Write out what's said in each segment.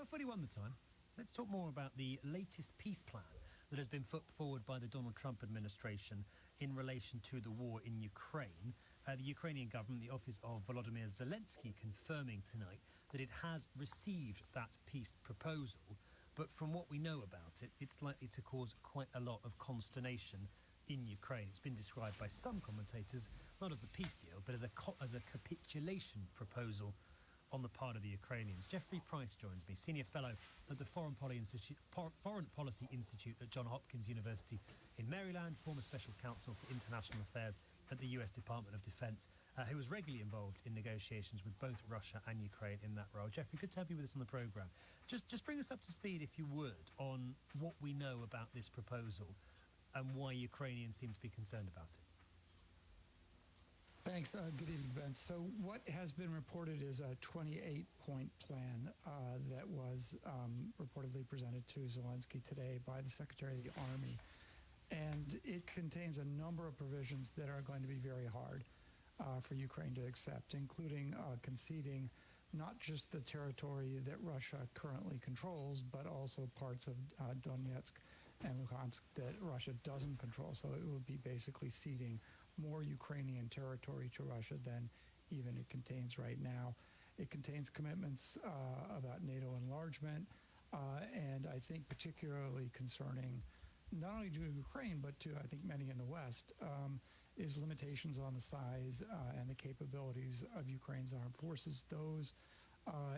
12:41 the time. Let's talk more about the latest peace plan that has been put forward by the Donald Trump administration in relation to the war in Ukraine. The Ukrainian government, the office of Volodymyr Zelensky, confirming tonight that it has received that peace proposal. But from what we know about it, it's likely to cause quite a lot of consternation in Ukraine. It's been described by some commentators not as a peace deal, but as a capitulation proposal on the part of the Ukrainians. Jeffrey Pryce joins me, Senior Fellow at the Foreign Policy Institute at Johns Hopkins University in Maryland, former Special Counsel for International Affairs at the US Department of Defense, who was regularly involved in negotiations with both Russia and Ukraine in that role. Jeffrey, good to have you with us on the programme. Just bring us up to speed, if you would, on what we know about this proposal and why Ukrainians seem to be concerned about it. Thanks. Good evening, Ben. So what has been reported is a 28-point plan that was reportedly presented to Zelensky today by the Secretary of the Army. And it contains a number of provisions that are going to be very hard for Ukraine to accept, including conceding not just the territory that Russia currently controls, but also parts of Donetsk and Luhansk that Russia doesn't control. So it would be basically ceding more Ukrainian territory to Russia than even it contains right now. It contains commitments about NATO enlargement, and I think particularly concerning not only to Ukraine, but to, I think, many in the West, is limitations on the size and the capabilities of Ukraine's armed forces. Those,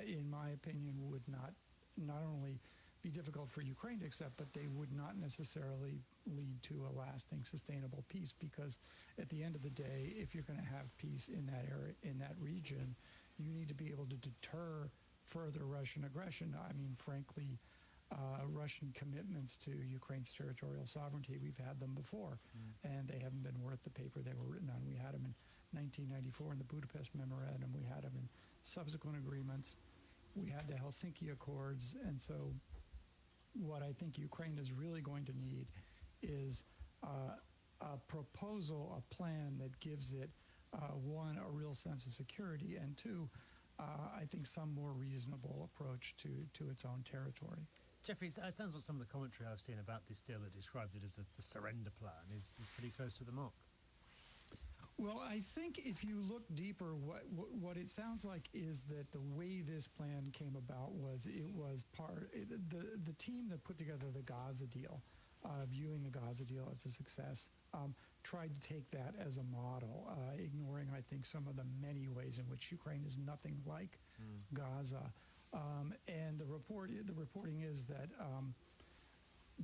in my opinion, would not only be difficult for Ukraine to accept, but they would not necessarily lead to a lasting, sustainable peace, because at the end of the day, if you're going to have peace in that area, in that region, you need to be able to deter further Russian aggression. I mean, frankly, Russian commitments to Ukraine's territorial sovereignty, we've had them before, and they haven't been worth the paper they were written on. We had them in 1994 in the Budapest Memorandum. We had them in subsequent agreements. We had the Helsinki Accords. And so what I think Ukraine is really going to need is a proposal, a plan that gives it, one, a real sense of security, and two, I think some more reasonable approach to its own territory. Jeffrey, it sounds like some of the commentary I've seen about this deal that described it as a surrender plan is pretty close to the mark. Well, I think if you look deeper, what it sounds like is that the way this plan came about was the team that put together the Gaza deal, viewing the Gaza deal as a success, tried to take that as a model, ignoring, I think, some of the many ways in which Ukraine is nothing like Gaza. And the reporting is that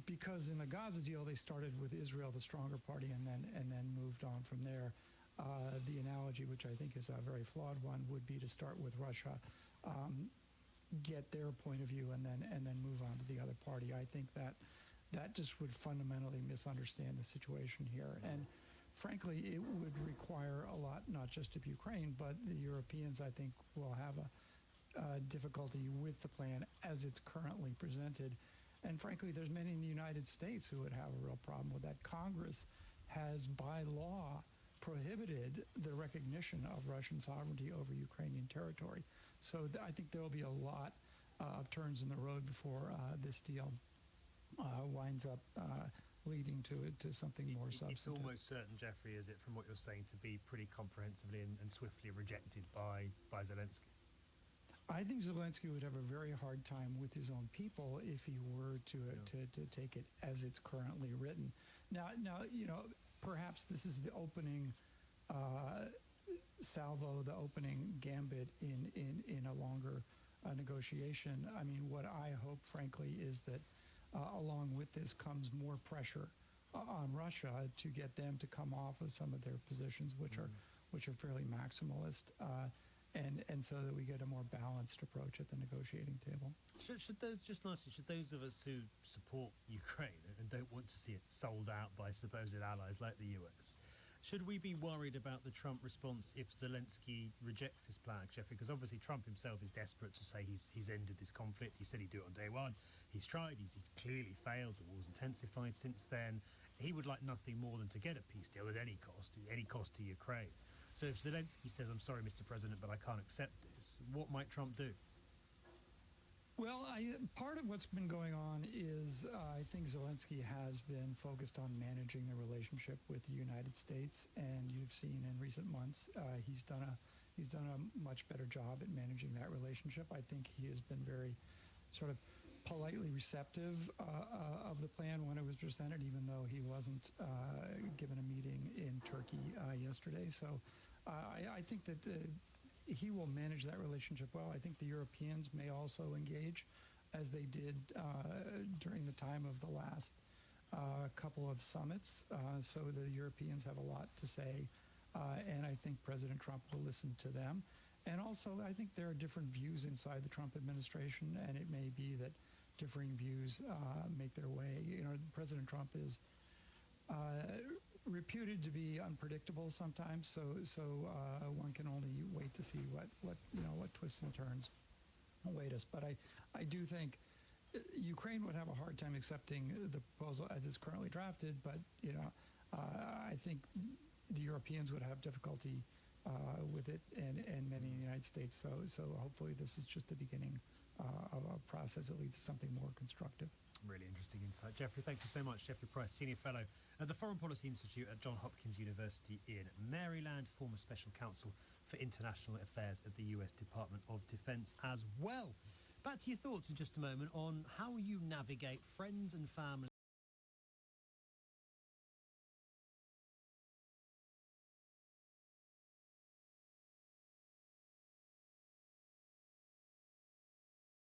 because in the Gaza deal they started with Israel, the stronger party, and then moved on from there. The analogy, which I think is a very flawed one, would be to start with Russia, get their point of view, and then move on to the other party. I think that just would fundamentally misunderstand the situation here. And frankly, it would require a lot, not just of Ukraine, but the Europeans, I think, will have a difficulty with the plan as it's currently presented. And frankly, there's many in the United States who would have a real problem with that. Congress has, by law, prohibited the recognition of Russian sovereignty over Ukrainian territory. So I think there will be a lot of turns in the road before this deal winds up leading to something more substantive. It's almost certain, Jeffrey, is it, from what you're saying, to be pretty comprehensively and swiftly rejected by Zelensky? I think Zelensky would have a very hard time with his own people if he were to take it as it's currently written. Now, you know, perhaps this is the opening salvo, the opening gambit in a longer negotiation. I mean, what I hope, frankly, is that along with this comes more pressure on Russia to get them to come off of some of their positions, which are fairly maximalist. And so that we get a more balanced approach at the negotiating table. Should those of us who support Ukraine and don't want to see it sold out by supposed allies like the US, should we be worried about the Trump response if Zelensky rejects this plan, Jeffrey? Because obviously Trump himself is desperate to say he's ended this conflict. He said he'd do it on day one. He's tried. He's clearly failed. The war's intensified since then. He would like nothing more than to get a peace deal at any cost to Ukraine. So if Zelensky says, "I'm sorry, Mr. President, but I can't accept this," what might Trump do? Well, part of what's been going on is I think Zelensky has been focused on managing the relationship with the United States, and you've seen in recent months he's done a much better job at managing that relationship. I think he has been very sort of politely receptive of the plan when it was presented, even though he wasn't given a meeting in Turkey yesterday. So I think that he will manage that relationship well. I think the Europeans may also engage, as they did during the time of the last couple of summits. So the Europeans have a lot to say, and I think President Trump will listen to them. And also, I think there are different views inside the Trump administration, and it may be that differing views make their way. You know, President Trump is reputed to be unpredictable sometimes, so one can only wait to see what twists and turns await us. But I do think Ukraine would have a hard time accepting the proposal as it's currently drafted, but I think the Europeans would have difficulty with it, and many in the United States. So hopefully this is just the beginning of a process that leads to something more constructive. Really interesting insight. Jeffrey, thank you so much. Jeffrey Pryce, Senior Fellow at the Foreign Policy Institute at Johns Hopkins University in Maryland, former Special Counsel for International Affairs at the US Department of Defense as well. Back to your thoughts in just a moment on how you navigate friends and family